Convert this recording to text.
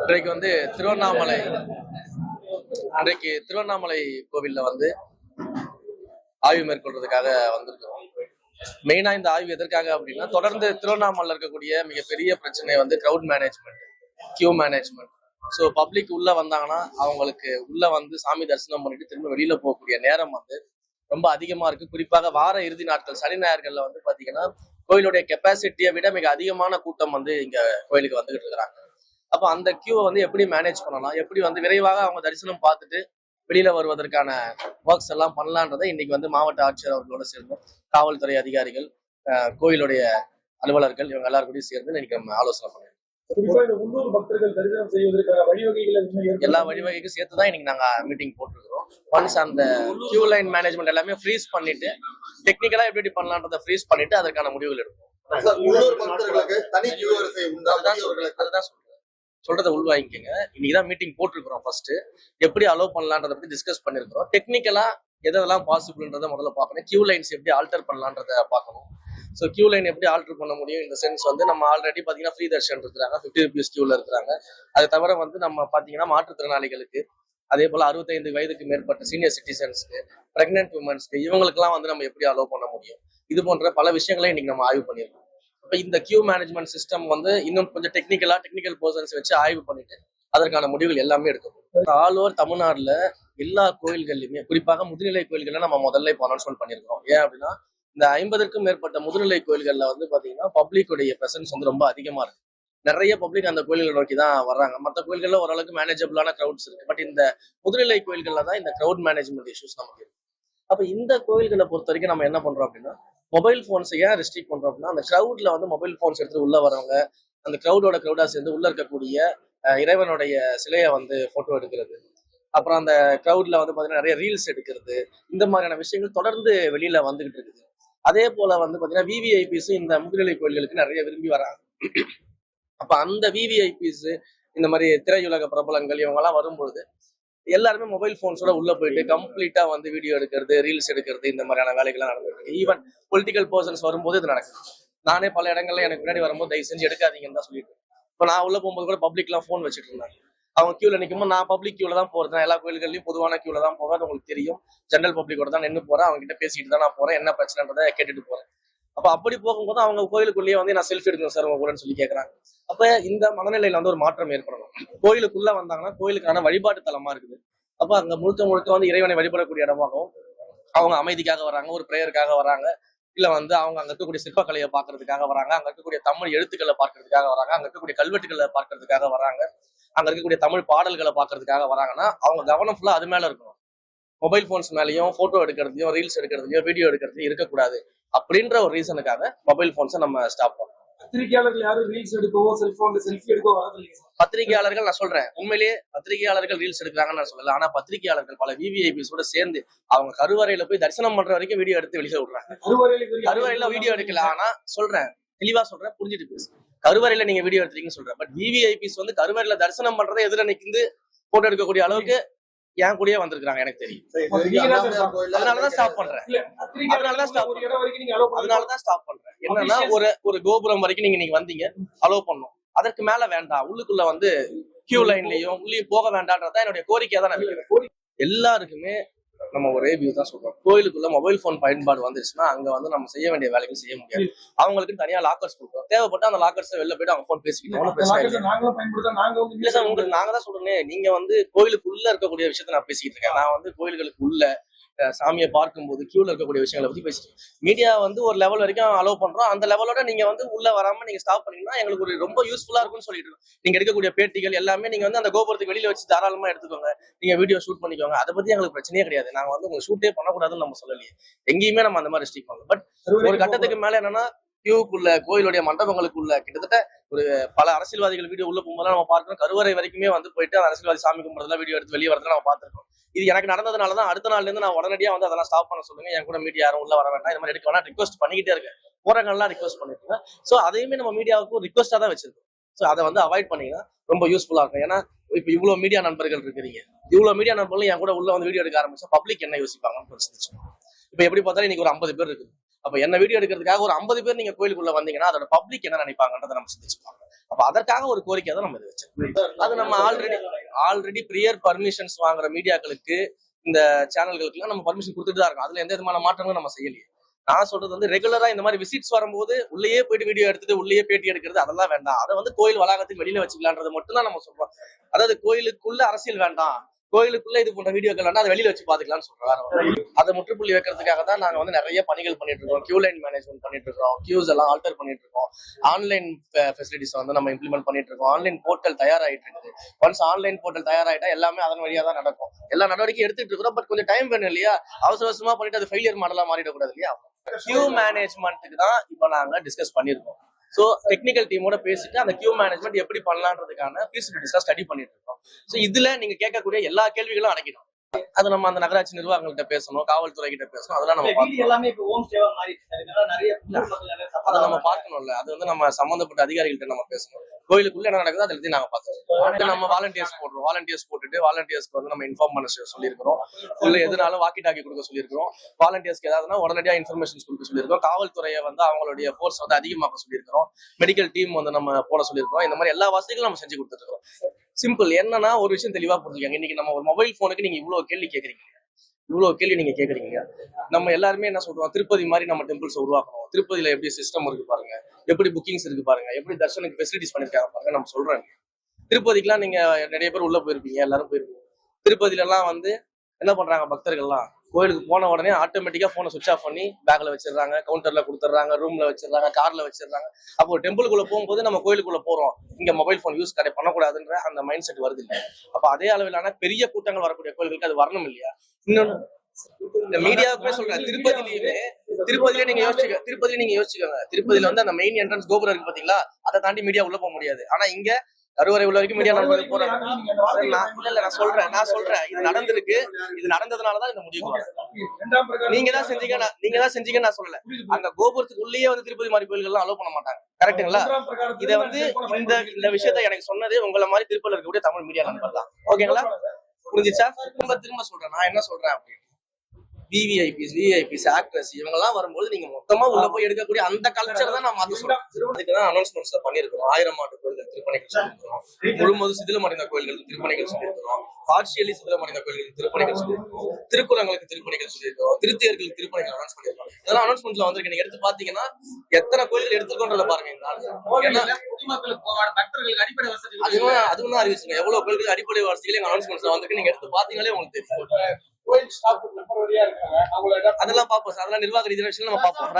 இன்றைக்கு வந்து திருவண்ணாமலை திருவண்ணாமலை கோவில்ல வந்து ஆய்வு மேற்கொள்றதுக்காக வந்திருக்கிறோம். மெயினா இந்த ஆய்வு எதற்காக அப்படின்னா, தொடர்ந்து திருவண்ணாமலையில் இருக்கக்கூடிய மிகப்பெரிய பிரச்சனை வந்து crowd management, queue management. So public உள்ள வந்தாங்கன்னா அவங்களுக்கு உள்ள வந்து சாமி தரிசனம் பண்ணிட்டு திரும்ப வெளியில போகக்கூடிய நேரம் வந்து ரொம்ப அதிகமா இருக்கு. குறிப்பாக வார இறுதி நாட்கள் சனி ஞாயிறுகள்ல வந்து பாத்தீங்கன்னா கோயிலுடைய கெப்பாசிட்டியை விட மிக அதிகமான கூட்டம் வந்து இங்க கோயிலுக்கு வந்துகிட்டு இருக்கிறாங்க. அப்போ அந்த கியூவை வந்து எப்படி மேனேஜ் பண்ணலாம், எப்படி வந்து விரைவாக அவங்க தரிசனம் பார்த்துட்டு வெளியில வருவதற்கான ஒர்க்ஸ் எல்லாம் பண்ணலான்றதை இன்னைக்கு வந்து மாவட்ட ஆட்சியர் அவர்களோட சேர்ந்து காவல்துறை அதிகாரிகள், கோயிலுடைய அலுவலர்கள், இவங்க எல்லாரும் சேர்ந்து இன்னைக்கு நம்ம ஆலோசனை பண்ணுவோம். எல்லா வழிவகைக்கும் சேர்த்துதான் இன்னைக்கு நாங்க மீட்டிங் போட்டுருக்கிறோம். ஒன்ஸ் அந்த கியூ லைன் மேனேஜ்மெண்ட் எல்லாமே ஃப்ரீஸ் பண்ணிட்டு டெக்னிக்கலா எப்படி பண்ணலான்றதை ஃப்ரீஸ் பண்ணிட்டு அதற்கான முடிவுகள் எடுப்போம். அதுதான் சொல்றதை உள்வாங்கிக்கங்க. இன்னைக்குதான் மீட்டிங் போட்டிருக்கிறோம். ஃபர்ஸ்ட் எப்படி அலோவ் பண்ணலான்றதை பத்தி டிஸ்கஸ் பண்ணிருக்கிறோம். டெக்னிக்கலா எதெல்லாம் பாசிபிள்ன்றதை முதல்ல பார்க்கணும். கியூ லைன்ஸ் எப்படி ஆல்டர் பண்ணலான்றதை பார்க்கணும். ஸோ கியூ லைன் எப்படி ஆல்டர் பண்ண முடியும் இந்த சென்ஸ் வந்து நம்ம ஆல்ரெடி பார்த்தீங்கன்னா ஃப்ரீ தர்ஷன் இருக்கிறாங்க, 50 rupees கியூல இருக்கிறாங்க. அதை தவிர வந்து நம்ம பார்த்தீங்கன்னா மாற்றுத்திறனாளிகளுக்கு, அதே போல 65 வயதுக்கு மேற்பட்ட சீனியர் சிட்டிசன்ஸ்க்கு, பிரெக்னென்ட் உமன்ஸ்க்கு, இவங்களுக்குலாம் வந்து நம்ம எப்படி அலோவ் பண்ண முடியும், இது போன்ற பல விஷயங்களை இன்னைக்கு நம்ம ஆய்வு பண்ணியிருக்கோம். இப்போ இந்த கியூ மேனேஜ்மெண்ட் சிஸ்டம் வந்து இன்னும் கொஞ்சம் டெக்னிக்கல் பர்சன்ஸ் வச்சு ஆய்வு பண்ணிட்டு அதற்கான முடிவுகள் எல்லாமே எடுக்கணும். ஆல் ஓவர் தமிழ்நாடுல எல்லா கோயில்கள்லையுமே, குறிப்பாக முதுநிலை கோயில்கள்ல நம்ம முதல்ல இப்போ அனௌன்ஸ்மெண்ட் பண்ணியிருக்கோம். ஏன் அப்படின்னா, இந்த 50க்கும் மேற்பட்ட முதுநிலை கோயில்கள்ல வந்து பாத்தீங்கன்னா பப்ளிக்குடைய பிரசன்ஸ் வந்து ரொம்ப அதிகமா இருக்கு. நிறைய பப்ளிக் அந்த கோயில்களை நோக்கி தான் வர்றாங்க. மற்ற கோயில்கள்ல ஓரளவுக்கு மேனேஜபிளான கிரௌட்ஸ் இருக்கு. பட் இந்த முதுநிலை கோயில்கள்ல தான் இந்த கிரௌட் மேனேஜ்மெண்ட் இஷ்யூஸ் நமக்கு இருக்கு. அப்ப இந்த கோயில்களை பொறுத்த வரைக்கும் நம்ம என்ன பண்றோம் அப்படின்னா, மொபைல் போன்ஸ் ஏன் ரெஸ்ட்ரிக்ட் பண்றோம் அப்படின்னா, அந்த கிரௌட்ல வந்து மொபைல் போன்ஸ் எடுத்து உள்ள வரவங்க, அந்த கிரௌடா சேர்ந்து உள்ள இருக்கக்கூடிய இறைவனுடைய சிலையை வந்து போட்டோ எடுக்கிறது, அப்புறம் அந்த கிரௌட்ல வந்து பாத்தீங்கன்னா நிறைய ரீல்ஸ் எடுக்கிறது, இந்த மாதிரியான விஷயங்கள் தொடர்ந்து வெளியில வந்துகிட்டு இருக்குது. அதே போல வந்து பாத்தீங்கன்னா விவிஐபிஸ் இந்த முதுநிலை கோயில்களுக்கு நிறைய விரும்பி வராங்க. அப்ப அந்த விவிஐபிஸ், இந்த மாதிரி திரையுலக பிரபலங்கள் இவங்க எல்லாம் வரும்பொழுது எல்லாருமே மொபைல் போன்ஸோட உள்ள போயிட்டு கம்ப்ளீட்டா வந்து வீடியோ எடுக்கிறது, ரீல்ஸ் எடுக்கிறது, இந்த மாதிரியான வேலைகள்லாம் நடந்துட்டு இருக்கு. ஈவன் பொலிட்டிக்கல் பர்சன்ஸ் வரும்போது இது நடக்குது. நானே பல இடங்கள்ல எனக்கு முன்னாடி வரும்போது தயவு செஞ்சு எடுக்காதீங்கன்னு தான் சொல்லிட்டு, இப்போ நான் உள்ள போகும்போது கூட பப்ளிக்லாம் ஃபோன் வச்சுட்டு இருந்தாங்க. அவங்க கியூல நிற்கும்போது நான் பப்ளிக் கியூல தான் போறேன். எல்லா கோயில்கள்லயும் பொதுவான கியூல தான் போவேன். அது உங்களுக்கு தெரியும். ஜென்ரல் பப்ளிக்கோட தான் நின்று போறேன். அவங்க கிட்ட பேசிட்டு தான் நான் போறேன். என்ன பிரச்சனைன்றதை கேட்டுட்டு போறேன். அப்ப அப்படி போகும்போது அவங்க கோயிலுக்குள்ளேயே வந்து நான் செல்ஃபி எடுக்கணும் சார் உங்க கூடன்னு சொல்லி கேட்கறாங்க. அப்ப இந்த மனநிலையில வந்து ஒரு மாற்றம் ஏற்படணும். கோயிலுக்குள்ள வந்தாங்கன்னா கோயிலுக்கான வழிபாட்டு தலமா இருக்குது. அப்ப அங்க முழுக்க வந்து இறைவனை வழிபடக்கூடிய இடமாகவும், அவங்க அமைதிக்காக வராங்க, ஒரு பிரேயருக்காக வராங்க, இல்ல வந்து அவங்க அங்க இருக்கக்கூடிய சிற்பக்கலையை பார்க்கறதுக்காக வராங்க, அங்க இருக்கக்கூடிய தமிழ் எழுத்துக்களை பார்க்கறதுக்காக வராங்க, அங்க இருக்கக்கூடிய கல்வெட்டுகளை பார்க்கறதுக்காக வராங்க, அங்க இருக்கக்கூடிய தமிழ் பாடல்களை பார்க்கறதுக்காக வராங்கன்னா அவங்க கவனம் ஃபுல்லா அது மேல இருக்கணும். மொபைல் போன்ஸ் மேலேயும் போட்டோ எடுக்கிறதுலையும் ரீல்ஸ் எடுக்கிறதுலையும் வீடியோ எடுக்கிறதுலையும் இருக்கக்கூடாது. அப்படின்ற ஒரு ரீசனுக்காக மொபைல் போன்ஸை நம்ம ஸ்டாப் பண்ணோம். பத்திரிகையாளர்கள் யாரும் ரீல்ஸ் எடுக்கவோ செல்போன்ல செல்ஃபி எடுக்கவோ வரதில்லைங்க. பத்திரிகையாளர்கள் நான் சொல்றேன், உண்மையிலேயே பத்திரிகையாளர்கள் ரீல்ஸ் எடுக்கிறாங்கன்னு நான் சொல்லல. ஆனா பத்திரிகையாளர்கள் பல விவிஐபிஸோட சேர்ந்து அவங்க கருவறையில போய் தரிசனம் பண்ற வரைக்கும் வீடியோ எடுத்து வெளியே விடுறாங்க. கருவறையில வீடியோ எடுக்கல. ஆனா சொல்றேன், தெளிவா சொல்றேன், புரிஞ்சுட்டு பேசு. கருவறையில நீங்க வீடியோ எடுத்துறீங்கன்னு சொல்றேன். பட் விவிஐபிஸ் வந்து கருவறையில தரிசனம் பண்றதை எதிர நிற்கிந்து போட்டோ எடுக்கக்கூடிய அளவுக்கு என் கூடயே வந்திருக்காங்க. எனக்கு தெரியும். அதனாலதான் ஸ்டாப் பண்றேன். என்னன்னா ஒரு கோபுரம் வரைக்கும் நீங்க வந்தீங்க, அலோவ் பண்ணும். அதற்கு மேல வேண்டாம். உள்ளுக்குள்ள வந்து கியூ லைன்லயும் உள்ளே போக வேண்டாம்ன்றதான் என்னுடைய கோரிக்கையா தான் நான் வைக்கிறேன். எல்லாருக்குமே நம்ம ஒரே வியூ தான் சொல்றோம். கோயிலுக்குள்ள மொபைல் போன் பயன்பாடு வந்துருச்சுன்னா அங்க வந்து நம்ம செய்ய வேண்டிய வேலைகள் செய்ய முடியாது. அவங்களுக்கு தனியா லாக்கர்ஸ் கொடுக்குறோம். தேவைப்பட்ட அந்த லாக்கர்ஸ் வெளில போயிட்டு அவங்க போன் பேசிக்கிட்டோம். உங்களுக்கு நாங்க தான் சொல்றேன். நீங்க வந்து கோயிலுக்குள்ள இருக்கக்கூடிய விஷயத்த நான் பேசிக்கிட்டு இருக்கேன். நான் வந்து கோயில்களுக்கு உள்ள சாமியை பார்க்கும்போது கியூல இருக்கக்கூடிய விஷயங்களை பத்தி பேசிட்டு, மீடியா வந்து ஒரு லெவல் வரைக்கும் அலோவ் பண்றோம். அந்த லெவலோட நீங்க வந்து உள்ள வராம நீங்க ஸ்டாப் பண்ணீங்கன்னா எங்களுக்கு ஒரு ரொம்ப யூஸ்ஃபுல்லா இருக்கும்னு சொல்லிட்டு இருக்கோம். நீங்க எடுக்கக்கூடிய பேட்டிகள் எல்லாமே நீங்க வந்து அந்த கோபுரத்துக்கு வெளியில வச்சு தாராளமா எடுத்துக்கோங்க, நீங்க வீடியோ ஷூட் பண்ணிக்கோங்க. அதை பத்தி எங்களுக்கு பிரச்சனையே கிடையாது. நாங்க வந்து உங்க ஷூட்டே பண்ணக்கூடாதுன்னு நம்ம சொல்லலையே. எங்கேயுமே நம்ம அந்த மாதிரி ரெஸ்ட்ரிக்ட் பண்ணல. பட் ஒரு கட்டத்துக்கு மேல என்னன்னா, கியூக்குள்ள கோயிலுடைய மண்டபங்களுக்குள்ள கிட்டத்தட்ட ஒரு பல அரசியல்வாதிகள் வீடியோ உள்ள போகும்போது நம்ம பார்க்கிறோம். கருவறை வரைக்குமே வந்து போயிட்டு அரசியல்வாதி சாமி கும்பிடுறதுல வீடியோ எடுத்து வெளியே வரதுல நம்ம பார்த்திருக்கோம். இது எனக்கு நடந்ததுனாலதான் அடுத்த நாள்ல இருந்து நான் உடனடியா வந்து அதெல்லாம் ஸ்டாப் பண்ண சொல்லுங்க, என் கூட மீடியா யாரும் உள்ள வர வேண்டாம், இந்த மாதிரி எடுக்க வேணாம் ரிக்வஸ்ட் பண்ணிக்கிட்டே இருக்கேன். போறவங்கலாம் ரிக்வஸ்ட் பண்ணிருக்கேன். சோ அதையுமே நம்ம மீடியாவுக்கு ரிக்வஸ்டா தான் வச்சிருக்கோம். சோ அதை வந்து அவாய்ட் பண்ணீங்கன்னா ரொம்ப யூஸ்ஃபுல்லா இருக்கும். ஏன்னா இப்ப இவ்வளவு மீடியா நண்பர்கள் இருக்கிறீங்க, இவ்வளவு மீடியா நண்பர்களும் என் கூட உள்ள வந்து வீடியோ எடுக்க ஆரம்பிச்சா பப்ளிக் என்ன யோசிப்பாங்கன்னு இப்ப எப்படி பார்த்தாலும் இன்னைக்கு ஒரு 50 பேர் இருக்கு. அப்ப என்ன வீடியோ எடுக்கிறதுக்காக ஒரு 50 பேர் நீங்க கோயிலுக்குள்ள வந்தீங்கன்னா அதோட பப்ளிக் என்ன நினைப்பாங்கன்றதை நம்ம சிந்திச்சுப்பாங்க. அப்ப அதற்காக ஒரு கோரிக்கை தான் நம்ம இது வச்சோம். அது நம்ம ஆல்ரெடி ப்ரியர் பர்மிஷன்ஸ் வாங்குற மீடியாக்களுக்கு இந்த சேனல்களுக்கு நம்ம பர்மிஷன் கொடுத்துட்டு தான் இருக்கோம். அதுல எந்த விதமான மாற்றங்களும் நம்ம செய்யலையே. நான் சொல்றது வந்து ரெகுலரா இந்த மாதிரி விசிட்ஸ் வரும்போது உள்ளேயே போயிட்டு வீடியோ எடுத்துட்டு உள்ளேயே பேட்டி எடுக்கிறது அதெல்லாம் வேண்டாம். அதை வந்து கோயில் வளாகத்துக்கு வெளியில வச்சுக்கலான்றது மட்டும் தான் நம்ம சொல்றோம். அதாவது கோயிலுக்குள்ள அரசியல் வேண்டாம், கோயிலுக்குள்ள இது போன்ற வீடியோக்கள் வேண்டாம், அதை வெளியில வச்சு பாத்துக்கலாம்னு சொல்றாங்க. அதை முற்றுப்புள்ளி வைக்கிறதுக்காக தான் நாங்க வந்து நிறைய பணிகள் பண்ணிட்டு இருக்கோம். கியூ லைன் மேனேஜ்மெண்ட் பண்ணிட்டு இருக்கோம், கியூஸ் எல்லாம் ஆல்டர் பண்ணிட்டு இருக்கோம், ஆன்லைன் ஃபெசிலிட்டிஸ் வந்து நம்ம இம்ப்ளிமெண்ட் பண்ணிட்டு இருக்கோம், ஆன்லைன் போர்ட்டல் தயாராயிட்டு இருக்குது. ஒன்ஸ் ஆன்லைன் போர்ட்டல் தயாராயிட்டா எல்லாமே அதன் வழியா தான் நடக்கும். எல்லா நடவடிக்கையும் எடுத்துட்டு இருக்கிறோம். பட் கொஞ்சம் டைம் வேணும் இல்லையா? அவசர அவசரமா பண்ணிட்டு அது ஃபெயிலியர் மாடலா மாறிடக்கூடாது இல்லையா? கியூ மேனேஜ்மெண்ட்டுக்கு தான் இப்ப நாங்க டிஸ்கஸ் பண்ணிருக்கோம். சோ டெக்னிக்கல் டீமோட பேசிட்டு அந்த கியூ மேனேஜ்மெண்ட் எப்படி பண்ணலான்றதுக்கான ஃபீஸிபிலிட்டிஸா ஸ்டடி பண்ணிட்டு இருக்கோம். சோ இதுல நீங்க கேட்கக்கூடிய எல்லா கேள்விகளும் அடங்கிடும். அது நம்ம அந்த நகராட்சி நிர்வாகங்கள்கிட்ட பேசணும், காவல்துறை கிட்ட பேசணும். அதெல்லாம் நம்ம எல்லாமே இப்போ ஹோம் ஸ்டேவா மாறிடுச்சு. நிறைய அதை நம்ம பார்க்கணும்ல. அது வந்து நம்ம சம்பந்தப்பட்ட அதிகாரிகள்ட்ட நம்ம பேசணும். கோயிலுக்குள்ள என்ன நடக்குது அதை நம்ம பார்த்துருக்கோம். நம்ம வாலண்டியர்ஸ் போடுறோம். வாலண்டியர்ஸ் போட்டுட்டு வாலண்டியர்ஸ்க்கு வந்து நம்ம இன்ஃபார்ம் பண்ண சொல்லியிருக்கிறோம். உள்ள எதுனாலும் வாக்கி டாக்கி கொடுக்க சொல்லியிருக்கிறோம். வாலண்டியர்ஸ்க்கு ஏதாவதுனா உடனடியாக இன்ஃபர்மேஷன்ஸ் கொடுக்க சொல்லியிருக்கோம். காவல்துறையை வந்து அவங்களுடைய ஃபோர்ஸ் வந்து அதிகமாக்க சொல்லியிருக்கிறோம். மெடிக்கல் டீம் வந்து நம்ம போட சொல்லியிருக்கிறோம். இந்த மாதிரி எல்லா வசதிகளும் நம்ம செஞ்சு கொடுத்துருக்கோம். சிம்பிள். என்னன்னா ஒரு விஷயம் தெளிவா புரிஞ்சுக்கங்க. இன்னைக்கு நம்ம ஒரு மொபைல் போனுக்கு நீங்க இவ்வளவு கேள்வி கேட்கறீங்க, நம்ம எல்லாருமே என்ன சொல்றோம், திருப்பதி மாதிரி நம்ம டெம்பிள்ஸ் உருவாக்கணும், திருப்பதியில எப்படி சிஸ்டம் இருக்கு பாருங்க, எப்படி புக்கிங்ஸ் இருக்கு பாருங்க, எப்படி தர்ஷனுக்கு ஃபெசிலிட்டிஸ் பண்ணிருக்காங்க பாருங்க நம்ம சொல்றோம். திருப்பதிக்கெல்லாம் நீங்க நிறைய பேர் உள்ள போயிருப்பீங்க, எல்லாரும் போயிருப்பீங்க. திருப்பதியில எல்லாம் வந்து என்ன பண்றாங்க, பக்தர்கள்லாம் கோயிலுக்கு போன உடனே ஆட்டோமேட்டிக்கா போனை சுவிச் ஆஃப் பண்ணி பேக்ல வச்சிடறாங்க, கவுண்டர்ல கொடுத்துட்றாங்க, ரூம்ல வச்சிடறாங்க, கார்ல வச்சிடறாங்க. அப்போ டெம்பிளுக்குள்ள போகும்போது நம்ம கோயிலுக்குள்ள போறோம், இங்க மொபைல் போன் யூஸ் பண்ணக்கூடாதுன்ற அந்த மைண்ட் செட் வருது இல்லையா? அப்ப அதே அளவிலான பெரிய கூட்டங்கள் வரக்கூடிய கோயிலுக்கு அது வரணும் இல்லையா? இன்னொன்னு இந்த மீடியாவுக்குமே சொல்றேன், திருப்பதியில நீங்க யோசிச்சுக்கோங்க. திருப்பதியில வந்து அந்த மெயின் என்ட்ரன்ஸ் கோபுரம் இருக்கு பாத்தீங்களா, அதை தாண்டி மீடியா உள்ள போக முடியாது. ஆனா இங்க கருவறை உள்ள வரைக்கும் மீடியா நண்பர்கள் போறாங்க. நான் சொல்றேன் இது நடந்திருக்கு. இது நடந்ததுனாலதான் இந்த முடிவு. நீங்க தான் செஞ்சீங்க நான் சொல்லல. அங்க கோபுரத்துக்கு உள்ளேயே வந்து திருப்பதி மாதிரி கோயில்கள் அலோவ் பண்ண மாட்டாங்க. கரெக்டுங்களா? இதை வந்து இந்த விஷயத்த எனக்கு சொன்னது உங்களை மாதிரி திருப்பதியில இருக்கக்கூடிய தமிழ் மீடியா நண்பர் தான். ஓகேங்களா? புரிஞ்சிச்சா? திரும்ப சொல்றேன். நான் என்ன சொல்றேன் அப்படின்னு, விவிஐபிஸ் ஆக்ட்ரஸ் இவங்க எல்லாம் வரும்போது நீங்க மொத்தமா உள்ள போய் எடுக்கக்கூடிய அந்த கல்ச்சர் தான் நான் மாத்த சொல்றேன். அதுக்குதான் அனௌன்ஸ்மெண்ட்ஸ் பண்ணிருக்கோம். 1000 ஆண்டு கோயில்கள் திருப்பணிகள் சொல்லியிருக்கிறோம், முழுவதும் சிதிலமடைந்த கோயில்கள் திருப்பணிகள் சொல்லியிருக்கிறோம், பார்ஷியலி சிதிலமடைந்த கோயில்கள் திருப்பணிகள் சொல்லியிருக்கிறோம், திருக்குறங்களுக்கு திருப்பணிகள் சொல்லியிருக்கிறோம், திருத்தியர்களுக்கு திருப்பணிகள் அனௌன்ஸ் பண்ணிருக்கோம். இதெல்லாம் அனௌன்ஸ்மெண்ட்ல வந்திருக்கு. நீங்க எடுத்து பாத்தீங்கன்னா எத்தனை கோயில்கள் எடுத்துக்கோன்றத பாருங்க. அதுவும் அறிவிச்சுங்க எவ்வளவு கோயில்கள் அடிப்படை வசதிகள் எங்க அனௌன்ஸ்மெண்ட்ஸ்ல வந்திருக்கு. நீங்க எடுத்து பாத்தீங்களே உங்களுக்கு தெரியும். அதெல்லாம் பாப்போம். அதெல்லாம் நிர்வாக ரீதியான விஷயம் நம்ம பாப்போம்.